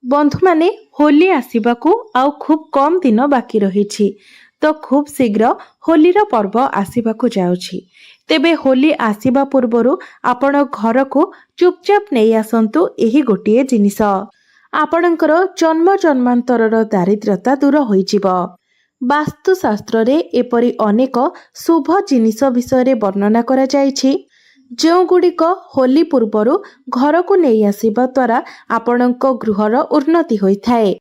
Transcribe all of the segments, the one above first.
बंधु माने होली आसिबाकू आउ खूब कम दिन बाकी रही तो खूब शीघ्र होलीर पर्व आसिबाकू जाउछि। तेबे होली आसिबा पूर्वरु आपण घर को चुपचाप नहीं आसंतु एही गोटिए जिनिस आपणकर जन्म जन्मांतरर दारिद्र्यता दूर होइजिब। वास्तुशास्त्र रे एपरि अनेक शुभ जिनिस विषय वर्णना करा जाइछि जो गुड़िक होली पूर्वरु घर को नहीं आसिबा द्वारा आपणक गृहर उन्नति होइथाए।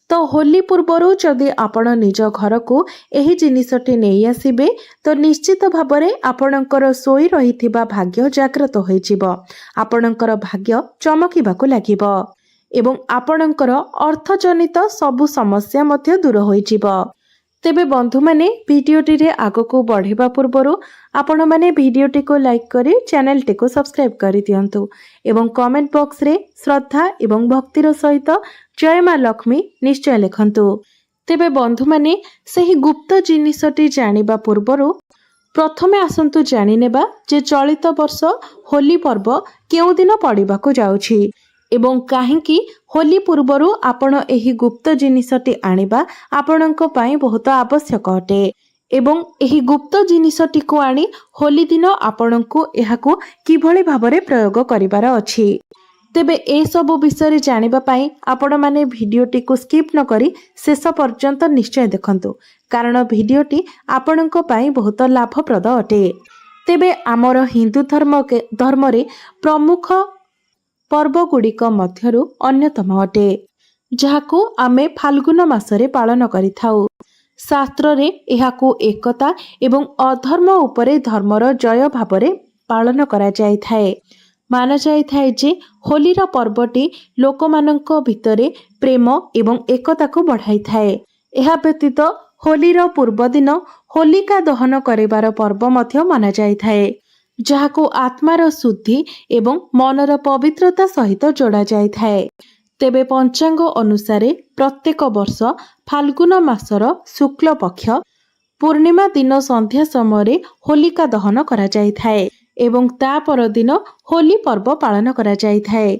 तो होली पूर्वरु जदि आपण निज घर को एही जिनिसटी नहीं आसिबे तो निश्चित भाबरे आपणकर सोई रहिथिबा भाग्य जागृत होइजिब। आपणकर भाग्य चमकिबाकू लागिब एवं आपणकर अर्थजनित सबु समस्या मध्य दूर होइजिब। तेबे बंधु माने भिडियोटी रे आगको बढ़िबा पूर्वरु आपण माने भिडियोटी को लाइक करी चैनल टी को सब्सक्राइब करि दियंतु एवं कमेंट बॉक्स रे श्रद्धा एवं भक्तिर सहित जय मां लक्ष्मी निश्चय लिखंतु। तेबे बंधु माने सही गुप्त जिनिसटी जानिबा पूर्वरु प्रथमे आसंतु जानि नेबा जे चलित वर्ष होली पर्व केउ दिन पड़िबाकू जाउछि एवं काहेकि होली पूर्वरु आपण एही गुप्त जिनिसटी आनिबा आपणक पई बहुत आवश्यक अटे एवं एही गुप्त जिनिसटी को आनी होली दिन आपणको एहाकू किभଳି भाबरे प्रयोग करिवार अछि। तेबे ए सब विषय जानिबा पई आपण माने भिडियोटी को स्किप न करी शेष पर्यंत निश्चय देखंतु कारण भिडियोटी आपणक पई बहुत लाभप्रद अटे। तेबे आमर हिंदू धर्म रे प्रमुख पर्व गुड़िक मध्यरु अन्यतम अटे जहाकू आमे फाल्गुन मासरे पालन करिथाउ। शास्त्र रे एहाकू एकता एवं अधर्म उपरे धर्मर जय भावरे पालन करा जाय थाए। माना जाय थाए जे होलीर पर्वटी लोकमानंक भितरे प्रेम एवं एकता को बढ़ाई थाए। एहा व्यतीत होलीर पूर्व दिन होलिका दहन करिवार पर्व मध्य माना जाय थाए जहाकू आत्मार शुद्धि एवं मनर पवित्रता सहित जोड़ा जाय थाए। तेबे पंचांग अनुसारे प्रत्येक वर्ष फाल्गुन मासर शुक्ल पक्ष पूर्णिमा दिन संध्या समय होलिका दहन करा जाय थाए एवं ता पर दिन होली पर्व पालन करा जाय थाए।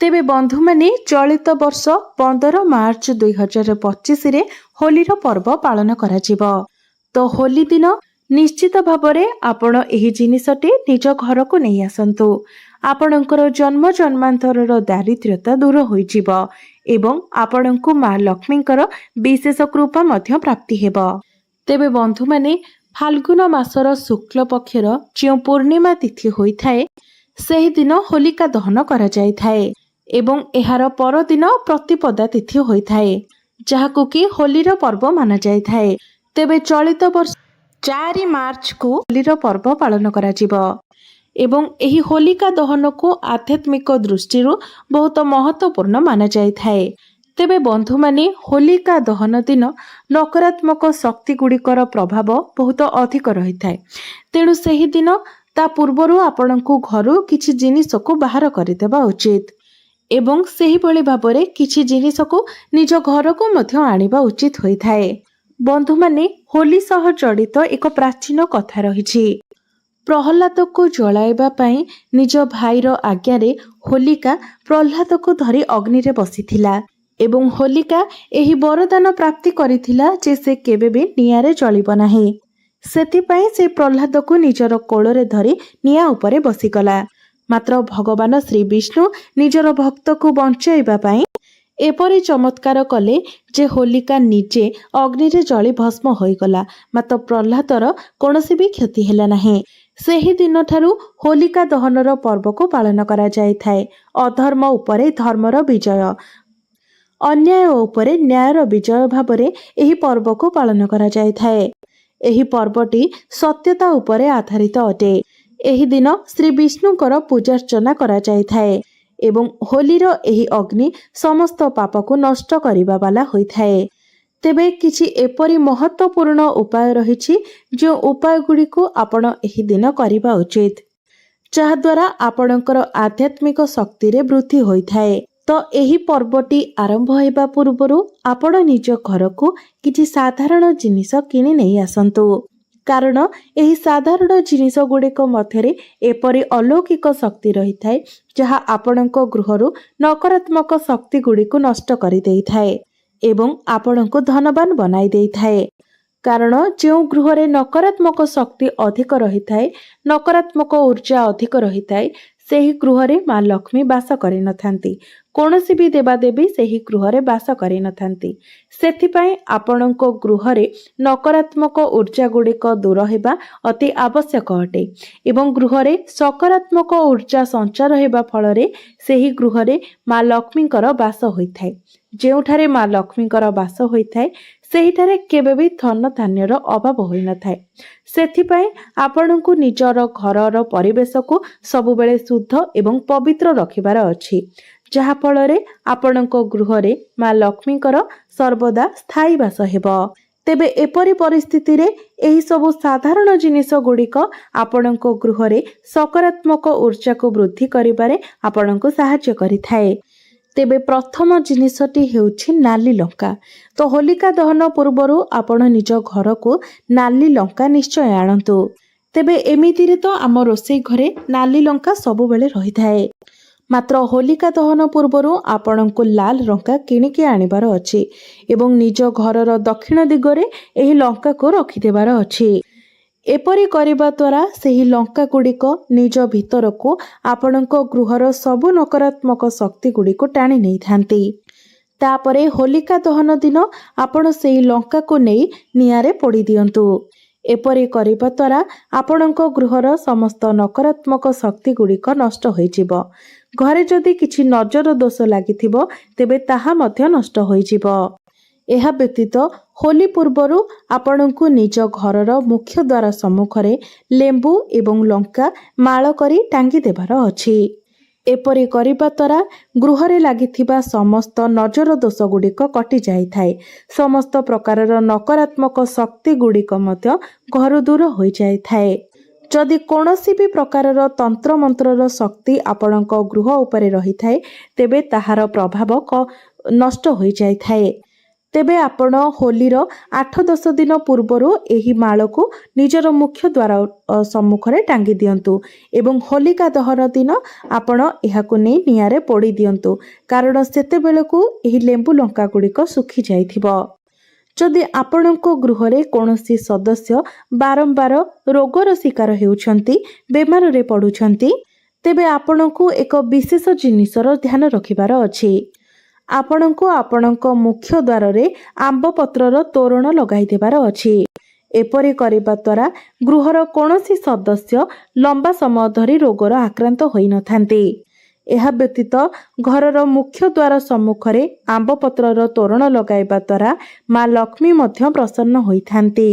तेबे बंधु माने चलित वर्ष 15 मार्च 2025 रे होलीर पर्व पालन करा जिवो। तो होली दिन निश्चित भाबरे आपण एही जिनिसटी निज घर को नहीं आसंतु आपणकर जन्म जन्मांतरर दारिद्र्यता दूर होइजिब एवं आपणको मां लक्ष्मीकर विशेष कृपा मध्य प्राप्ति हेबो। तेबे बंधु माने फाल्गुन मासर शुक्ल पक्षर जो पूर्णिमा तिथि होइथाए सेही दिन होलिका दहन करा जाय थाए एवं एहार पर दिन प्रतिपदा तिथि होइथाए जहाकू कि होलीर पर्व माना जाय थाए। तेबे चलित वर्ष 4 मार्च को होलीर पर्व पालन करा जिवो एवं एही होलिका दहन को आध्यात्मिक दृष्टि बहुत महत्वपूर्ण माना जाय थाए। तेबे बंधु माने होलिका दहन दिन नकारात्मक शक्ति गुड़िकर प्रभाव बहुत अधिक रही थाए तेणु सेही दिन ता पूर्वरु आपणको घरु किछि जिनिस को बाहर करदेबा उचित एवं सेही भली भाबरे किछि जिनिस को निज घर को मध्य आनिबा उचित होई थाए। बंधु माने होली सह जड़ित एक प्राचीन कथा रही। प्रहलाद को जलाइबा पई निज भाईर आज्ञारे होलिका प्रहलाद को धरी अग्नि रे बसिथिला एवं होलिका एही वरदान प्राप्ति करिथिला जे से केबे भी नियारे जलिब नाही। सेति पई से प्रहलाद को निजर कोଳରେ धरी निया उपरे बसिगला। मात्र भगवान श्री विष्णु निजर भक्त को बंचाइबा पई एपरी चमत्कार कले जे होलिका निजे अग्नि रे जली भस्म होइगला मात्र प्रहलादर कोनोसी भी क्षति हेला नाही। सेही दिन ठारू होलिका दहनर पर्व को पालन करा जाय थाए। अधर्म उपरे धर्मर विजय अन्याय उपरे न्यायर विजय भावरे एही पर्व को पालन करा जाय थाए। एही पर्वटी सत्यता उपरे आधारित अटे। एही दिन श्री विष्णुकर पूजार्चना करा जाय थाए एवं होलीर एही अग्नि समस्त पाप को नष्ट करिबा वाला होई थाए। तेबे किछि एपरी महत्वपूर्ण उपाय रहिछि जो उपाय गुडी को आपण एही दिन करिबा उचित जहा द्वारा आपणकर आध्यात्मिक शक्ति रे वृद्धि होई थाए। तो एही पर्वटी आरंभ हेबा पूर्वरु आपण निज घर को किछि साधारण जिनिस किनि नै आसंतु କାରଣ ଏହି ସାଧାରଣ ଜିନିଷ ଗୁଡ଼ିକ ମଧ୍ୟରେ ଏପରି ଅଲୌକିକ ଶକ୍ତି ରହିଥାଏ ଯାହା ଆପଣଙ୍କ ଗୃହରୁ ନକାରାତ୍ମକ ଶକ୍ତି ଗୁଡ଼ିକୁ ନଷ୍ଟ କରିଦେଇଥାଏ ଏବଂ ଆପଣଙ୍କୁ ଧନବାନ ବନାଇ ଦେଇଥାଏ। କାରଣ ଯେଉଁ ଗୃହରେ ନକାରାତ୍ମକ ଶକ୍ତି ଅଧିକ ରହିଥାଏ, ନକାରାତ୍ମକ ଉର୍ଜା ଅଧିକ ରହିଥାଏ, ସେହି ଗୃହରେ ମା ଲକ୍ଷ୍ମୀ ବାସ କରିନଥାନ୍ତି। କୌଣସି ବି ଦେବାଦେବୀ ସେହି ଗୃହରେ ବାସ କରିନଥାନ୍ତି। ସେଥିପାଇଁ ଆପଣଙ୍କ ଗୃହରେ ନକାରାତ୍ମକ ଉର୍ଜା ଗୁଡ଼ିକ ଦୂର ହେବା ଅତି ଆବଶ୍ୟକ ଅଟେ ଏବଂ ଗୃହରେ ସକାରାତ୍ମକ ଉର୍ଜା ସଞ୍ଚାର ହେବା ଫଳରେ ସେହି ଗୃହରେ ମା ଲକ୍ଷ୍ମୀଙ୍କର ବାସ ହୋଇଥାଏ। ଯେଉଁଠାରେ ମା ଲକ୍ଷ୍ମୀଙ୍କର ବାସ ହୋଇଥାଏ ସେହିଠାରେ କେବେ ବି ଧନ ଧାନ୍ୟର ଅଭାବ ହୋଇନଥାଏ। ସେଥିପାଇଁ ଆପଣଙ୍କୁ ନିଜର ଘରର ପରିବେଶକୁ ସବୁବେଳେ ଶୁଦ୍ଧ ଏବଂ ପବିତ୍ର ରଖିବାର ଅଛି, ଯାହାଫଳରେ ଆପଣଙ୍କ ଗୃହରେ ମା ଲକ୍ଷ୍ମୀଙ୍କର ସର୍ବଦା ସ୍ଥାୟୀ ବାସ ହେବ। ତେବେ ଏପରି ପରିସ୍ଥିତିରେ ଏହି ସବୁ ସାଧାରଣ ଜିନିଷ ଗୁଡ଼ିକ ଆପଣଙ୍କ ଗୃହରେ ସକାରାତ୍ମକ ଉର୍ଜାକୁ ବୃଦ୍ଧି କରିବାରେ ଆପଣଙ୍କୁ ସାହାଯ୍ୟ କରିଥାଏ। ତେବେ ପ୍ରଥମ ଜିନିଷଟି ହେଉଛି ନାଲି ଲଙ୍କା। ତ ହୋଲିକା ଦହନ ପୂର୍ବରୁ ଆପଣ ନିଜ ଘରକୁ ନାଲି ଲଙ୍କା ନିଶ୍ଚୟ ଆଣନ୍ତୁ। ତେବେ ଏମିତିରେ ତ ଆମ ରୋଷେଇ ଘରେ ନାଲି ଲଙ୍କା ସବୁବେଳେ ରହିଥାଏ, ମାତ୍ର ହୋଲିକା ଦହନ ପୂର୍ବରୁ ଆପଣଙ୍କୁ ଲାଲ ଲଙ୍କା କିଣିକି ଆଣିବାର ଅଛି ଏବଂ ନିଜ ଘରର ଦକ୍ଷିଣ ଦିଗରେ ଏହି ଲଙ୍କାକୁ ରଖିଦେବାର ଅଛି। ଏପରି କରିବା ଦ୍ୱାରା ସେହି ଲଙ୍କା ଗୁଡ଼ିକ ନିଜ ଭିତରକୁ ଆପଣଙ୍କ ଗୃହର ସବୁ ନକାରାତ୍ମକ ଶକ୍ତି ଗୁଡ଼ିକୁ ଟାଣି ନେଇଥାନ୍ତି। ତାପରେ ହୋଲିକା ଦହନ ଦିନ ଆପଣ ସେହି ଲଙ୍କାକୁ ନେଇ ନିଆଁରେ ପୋଡ଼ି ଦିଅନ୍ତୁ। ଏପରି କରିବା ଦ୍ୱାରା ଆପଣଙ୍କ ଗୃହର ସମସ୍ତ ନକାରାତ୍ମକ ଶକ୍ତି ଗୁଡ଼ିକ ନଷ୍ଟ ହୋଇଯିବ। ଘରେ ଯଦି କିଛି ନଜର ଦୋଷ ଲାଗିଥିବ ତେବେ ତାହା ମଧ୍ୟ ନଷ୍ଟ ହୋଇଯିବ। ଏହା ବ୍ୟତୀତ ହୋଲି ପୂର୍ବରୁ ଆପଣଙ୍କୁ ନିଜ ଘରର ମୁଖ୍ୟ ଦ୍ୱାର ସମ୍ମୁଖରେ ଲେମ୍ବୁ ଏବଂ ଲଙ୍କା ମାଳ କରି ଟାଙ୍ଗି ଦେବାର ଅଛି। ଏପରି କରିବା ଦ୍ୱାରା ଗୃହରେ ଲାଗିଥିବା ସମସ୍ତ ନଜର ଦୋଷ ଗୁଡ଼ିକ କଟି ଯାଇଥାଏ। ସମସ୍ତ ପ୍ରକାରର ନକାରାତ୍ମକ ଶକ୍ତି ଗୁଡ଼ିକ ମଧ୍ୟ ଘରୁ ଦୂର ହୋଇଯାଇଥାଏ। ଯଦି କୌଣସି ବି ପ୍ରକାରର ତନ୍ତ୍ରମନ୍ତ୍ରର ଶକ୍ତି ଆପଣଙ୍କ ଗୃହ ଉପରେ ରହିଥାଏ ତେବେ ତାହାର ପ୍ରଭାବ ନଷ୍ଟ ହୋଇଯାଇଥାଏ। ତେବେ ଆପଣ ହୋଲିର 8-10 ଦିନ ପୂର୍ବରୁ ଏହି ମାଳକୁ ନିଜର ମୁଖ୍ୟ ଦ୍ୱାର ସମ୍ମୁଖରେ ଟାଙ୍ଗି ଦିଅନ୍ତୁ ଏବଂ ହୋଲିକା ଦହନ ଦିନ ଆପଣ ଏହାକୁ ନେଇ ନିଆଁରେ ପୋଡ଼ି ଦିଅନ୍ତୁ, କାରଣ ସେତେବେଳକୁ ଏହି ଲେମ୍ବୁ ଲଙ୍କା ଗୁଡ଼ିକ ଶୁଖି ଯାଇଥିବ। ଯଦି ଆପଣଙ୍କ ଗୃହରେ କୌଣସି ସଦସ୍ୟ ବାରମ୍ବାର ରୋଗର ଶିକାର ହେଉଛନ୍ତି, ବେମାରରେ ପଡ଼ୁଛନ୍ତି, ତେବେ ଆପଣଙ୍କୁ ଏକ ବିଶେଷ ଜିନିଷର ଧ୍ୟାନ ରଖିବାର ଅଛି। ଆପଣଙ୍କୁ ଆପଣଙ୍କ ମୁଖ୍ୟ ଦ୍ୱାରରେ ଆମ୍ବ ପତ୍ରର ତୋରଣ ଲଗାଇ ଦେବାର ଅଛି। ଏପରି କରିବା ଦ୍ୱାରା ଗୃହର କୌଣସି ସଦସ୍ୟ ଲମ୍ବା ସମୟ ଧରି ରୋଗର ଆକ୍ରାନ୍ତ ହୋଇନଥାନ୍ତି। ଏହା ବ୍ୟତୀତ ଘରର ମୁଖ୍ୟ ଦ୍ୱାର ସମ୍ମୁଖରେ ଆମ୍ବ ପତ୍ରର ତୋରଣ ଲଗାଇବା ଦ୍ୱାରା ମା ଲକ୍ଷ୍ମୀ ମଧ୍ୟ ପ୍ରସନ୍ନ ହୋଇଥାନ୍ତି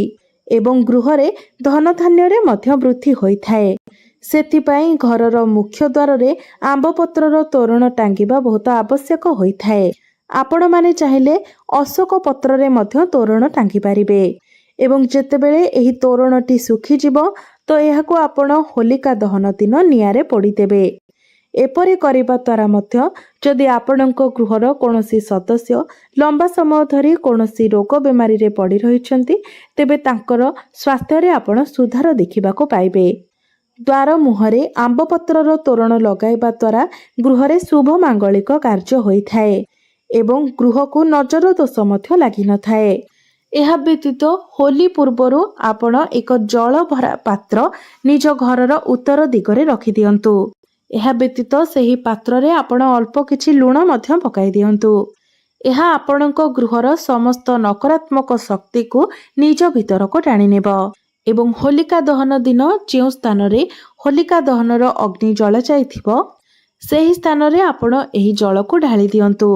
ଏବଂ ଗୃହରେ ଧନଧାନ୍ୟରେ ମଧ୍ୟ ବୃଦ୍ଧି ହୋଇଥାଏ। ସେଥିପାଇଁ ଘରର ମୁଖ୍ୟ ଦ୍ୱାରରେ ଆମ୍ବ ପତ୍ରର ତୋରଣ ଟାଙ୍ଗିବା ବହୁତ ଆବଶ୍ୟକ ହୋଇଥାଏ। ଆପଣମାନେ ଚାହିଁଲେ ଅଶୋକ ପତ୍ରରେ ମଧ୍ୟ ତୋରଣ ଟାଙ୍ଗିପାରିବେ ଏବଂ ଯେତେବେଳେ ଏହି ତୋରଣଟି ଶୁଖିଯିବ ତ ଏହାକୁ ଆପଣ ହୋଲିକା ଦହନ ଦିନ ନିଆଁରେ ପୋଡ଼ିଦେବେ। ଏପରି କରିବା ଦ୍ୱାରା ମଧ୍ୟ ଯଦି ଆପଣଙ୍କ ଗୃହର କୌଣସି ସଦସ୍ୟ ଲମ୍ବା ସମୟ ଧରି କୌଣସି ରୋଗ ବେମାରୀରେ ପଡ଼ି ରହିଛନ୍ତି ତେବେ ତାଙ୍କର ସ୍ୱାସ୍ଥ୍ୟରେ ଆପଣ ସୁଧାର ଦେଖିବାକୁ ପାଇବେ। ଦ୍ୱାର ମୁହଁରେ ଆମ୍ବ ପତ୍ରର ତୋରଣ ଲଗାଇବା ଦ୍ୱାରା ଗୃହରେ ଶୁଭ ମାଙ୍ଗଳିକ କାର୍ଯ୍ୟ ହୋଇଥାଏ ଏବଂ ଗୃହକୁ ନଜର ଦୋଷ ମଧ୍ୟ ଲାଗିନଥାଏ। ଏହା ବ୍ୟତୀତ ହୋଲି ପୂର୍ବରୁ ଆପଣ ଏକ ଜଳ ଭରା ପାତ୍ର ନିଜ ଘରର ଉତ୍ତର ଦିଗରେ ରଖିଦିଅନ୍ତୁ। ଏହା ବ୍ୟତୀତ ସେହି ପାତ୍ରରେ ଆପଣ ଅଳ୍ପ କିଛି ଲୁଣ ମଧ୍ୟ ପକାଇ ଦିଅନ୍ତୁ। ଏହା ଆପଣଙ୍କ ଗୃହର ସମସ୍ତ ନକାରାତ୍ମକ ଶକ୍ତିକୁ ନିଜ ଭିତରକୁ ଟାଣିନେବ ଏବଂ ହୋଲିକା ଦହନ ଦିନ ଯେଉଁ ସ୍ଥାନରେ ହୋଲିକା ଦହନର ଅଗ୍ନି ଜଳାଯାଇଥିବ ସେହି ସ୍ଥାନରେ ଆପଣ ଏହି ଜଳକୁ ଢାଳି ଦିଅନ୍ତୁ।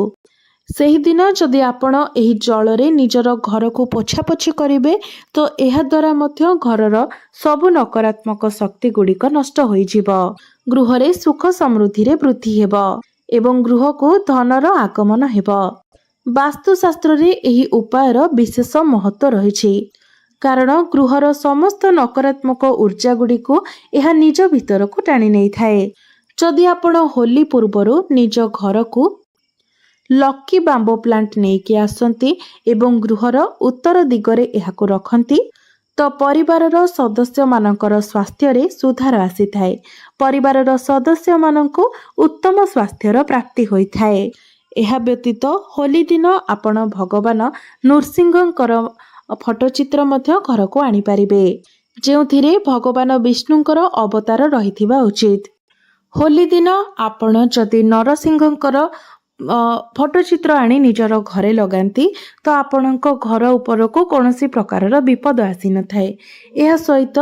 ସେହିଦିନ ଯଦି ଆପଣ ଏହି ଜଳରେ ନିଜର ଘରକୁ ପୋଛାପୋଛି କରିବେ ତ ଏହାଦ୍ୱାରା ମଧ୍ୟ ଘରର ସବୁ ନକାରାତ୍ମକ ଶକ୍ତି ଗୁଡ଼ିକ ନଷ୍ଟ ହୋଇଯିବ। ଗୃହରେ ସୁଖ ସମୃଦ୍ଧିରେ ବୃଦ୍ଧି ହେବ ଏବଂ ଗୃହକୁ ଧନର ଆଗମନ ହେବ। ବାସ୍ତୁଶାସ୍ତ୍ରରେ ଏହି ଉପାୟର ବିଶେଷ ମହତ୍ତ୍ୱ ରହିଛି, କାରଣ ଗୃହର ସମସ୍ତ ନକାରାତ୍ମକ ଉର୍ଜା ଗୁଡ଼ିକୁ ଏହା ନିଜ ଭିତରକୁ ଟାଣି ନେଇଥାଏ। ଯଦି ଆପଣ ହୋଲି ପୂର୍ବରୁ ନିଜ ଘରକୁ ଲକି ବାମ୍ବୋ ପ୍ଲାଣ୍ଟ ନେଇକି ଆସନ୍ତି ଏବଂ ଗୃହର ଉତ୍ତର ଦିଗରେ ଏହାକୁ ରଖନ୍ତି तो परिवारर सदस्य मानकर स्वास्थ्य सुधार आसी थाए। परिवारर सदस्य मानकु उत्तम स्वास्थ्यर प्राप्ति होइथाए। एहा व्यतीत होली दिन आपण भगवान नृसिंहंकर फोटोचित्र मध्य घर को आनी पारिबे, जेउथिरे भगवान विष्णुंकर अवतार रहिथिबा उचित। होली दिन आपण जदि नरसिंहंकर फोटोचित्र आनी निजर घरे लगाती तो आपणक घर उपरको कौनसी प्रकारर विपद आसी न थाए। एहा सहित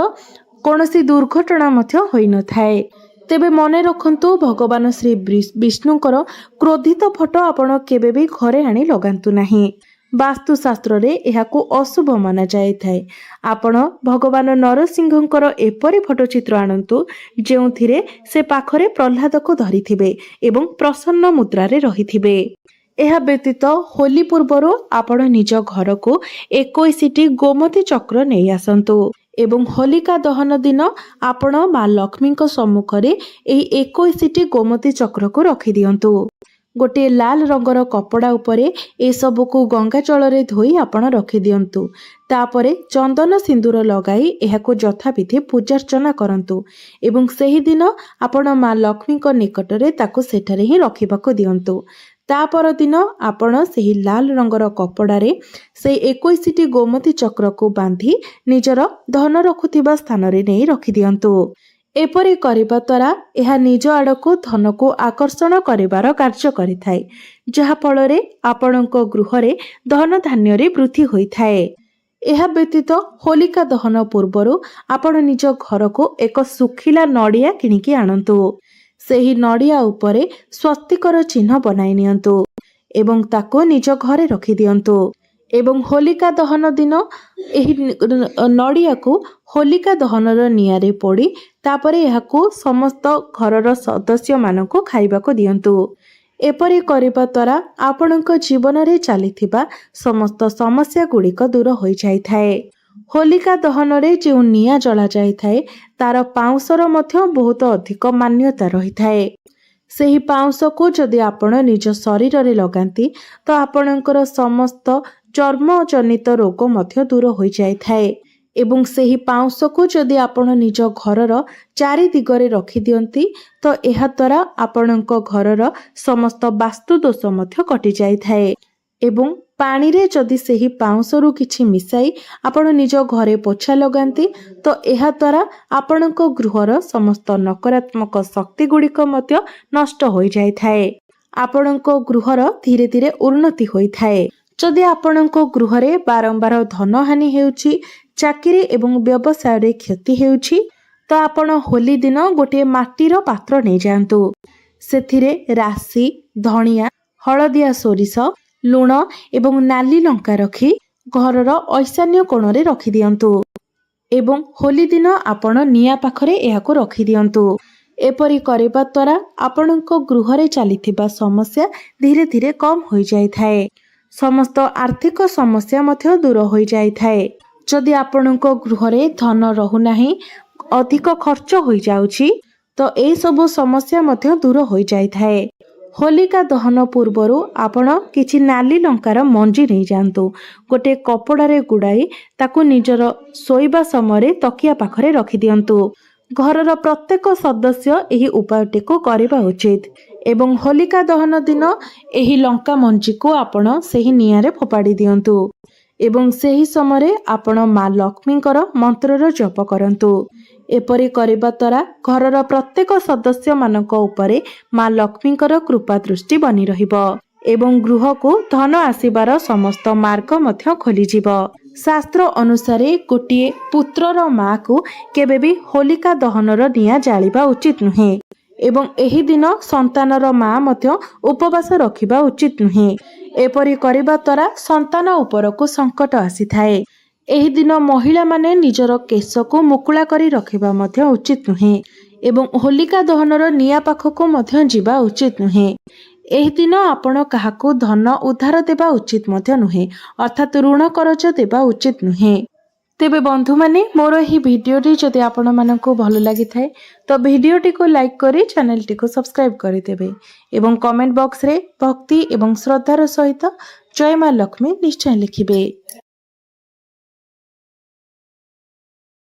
कौनसी दुर्घटना मध्य होई न थाए। तेबे मने रखंतु भगवान श्री विष्णुंकर क्रोधित फोटो आपण केबे भी घरे आनी लगांतु नाही। वास्तुशास्त्र रे एहाकु अशुभ माना जाय थाए। आपण भगवान नरसिंहंकर एपरि फोटोचित्र आणंतु जेउथिरे से पाखरे प्रह्लाद को धरिथिबे एवं प्रसन्न मुद्रा रे रहिथिबे। एहा व्यतीत होली पूर्वरु आपण निज घर को 21टी गोमती चक्र नै आसंतु एवं होलिका दहन दिन आपण मां लक्ष्मी को सम्मुख रे एही 21टी गोमती चक्र को रखि दियंतु। गोटे लाल रंगर कपड़ा उपरे ए सब को गंगा जल रे धोई आपण रखि दियंतु। तापरे चंदन सिंदूर लगाई एहाको यथाविधि पूजार्चना करंतु एवं सेही दिन आपण मां लक्ष्मी को निकट रे ताको सेठारे ही रखिबाको दियंतु। तापर दिन आपण सेही लाल रंगर कपड़ा रे से 21टी गोमती चक्र को बांधी निजर धन रखुथिबा स्थान रे नै रखि दियंतु। एपरि करिबा द्वारा एहा निज आड़को धन को आकर्षण करिवार कार्य करिथाए, जहा फल रे आपणक गृह रे धन धान्य रे वृद्धि होइथाए। एहा व्यतीत होलिका दहन पूर्वरु आपण निज घर को एक सुखिला नड़िया किनिकी आणंतु। सेही नड़िया उपरे स्वस्तिकर चिन्ह बनाई नियंतु एवं ताको निज घरे रखि दियंतु एवं होलिका दहन दिन एही नड़िया को होलिका दहनर नियारे पोड़ी तापरे एहाकु समस्त घरर सदस्य मानकु खाइबाको दियंतु। एपरि करिबा द्वारा आपणक जीवन रे चलिथिबा समस्त समस्या गुड़िक दूर होई जाइथाए। होलिका दहन रे जे निया जला जाइथाए तार पाउंसर मध्य बहुत अधिक मान्यता रहिथाए। सेही पाउंस को जदि आपण निज शरीर रे लगांती तो आपणकर समस्त चर्म जनित रोग मध्य दूर होई जाइथाए एवं सेही पाउंस को जदि आपण निज घरर चारि दिगरे रखि दियंती तो एहा द्वारा आपणक घरर समस्त वास्तु दोष मध्य कटि जाइथाए एवं पानी रे जदि सेही पाउंसरु किछि मिसाई आपण निज घरे पोछा लगांती तो एहा द्वारा आपणक गृहर समस्त नकारात्मक शक्ति गुड़िक मध्य नष्ट होई जाइथाए। आपणक गृहर धीरे धीरे उन्नति होइथाए। जदि आपणक गृह रे बारंबार धन हानि हेउछि, चाकरी एवं व्यवसाय रे क्षति हेउछि तो आपण होली दिन गोटे माटीर पात्र नै जांतु। सेथिरे राशि, धनिया, हळदिया सोरिष, लुण एवं नाली लंका रखी घरर ऐशान्य कोण रे रखि दियंतु एवं होली दिन आपण निया पाखरे एहाको रखि दियंतु। एपरि करिबा द्वारा आपणक गृह रे चलिथिबा समस्या धीरे धीरे कम होई जाइथाए। समस्त आर्थिक समस्या मध्य दूर होई जाइथाए। जदि आपणक गृह रे धन रहु नाही, अधिक खर्च होई जाउछि तो ए सब समस्या मध्य दूर होई जाइथाए। होलिका दहन पूर्वरु आपण किछि नाली लंकार मंजी नै जांतु। गोटे कपड़ा रे गुड़ाई ताकु निजर सोइबा समय तकिया पाखरे रखि दियंतु। घरर प्रत्येक सदस्य एही उपायटी को करिबा उचित एवं होलिका दहन दिन एही लंका मंजी को आपण सेही नियारे फोपाड़ी दियंतु एवं सेही समय आपण मां लक्ष्मींकर मंत्रर जप करंतु। एपरि करिबा द्वारा घरर प्रत्येक सदस्य मानक उपरे मां लक्ष्मींकर कृपा दृष्टि बनी रहिबो एवं गृह को धन आसीबार समस्त मार्ग मध्य खोली जिवो। शास्त्र अनुसारे गोटिए पुत्रर मां को केबे भी होलिका दहनर निया जालिबा उचित नुहे एवं एही दिन संतानर मां मध्य उपवास रखिबा उचित नुहे। एपरि करिबा द्वारा संतान उपरको संकट आसीथाए। एही दिन महिला माने निजर केश को मुकुला करी रखिबा मध्य उचित नुहे एवं होलिका दहनर निया पाखको मध्य जिबा उचित नुहे। एही दिन आपण काहाको धन उधार देबा उचित मध्य नुहे, अर्थात ऋण करज देबा उचित नुहे। तेबे बंधु माने मोर एही भिडियोटी जदि आपण मानकु भल लागि थाए तो भिडियोटी को लाइक करी चैनलटी को सब्सक्राइब करि देबे एवं कमेंट बॉक्स रे भक्ति एवं श्रद्धार सहित जय मां लक्ष्मी निश्चय लिखिबे।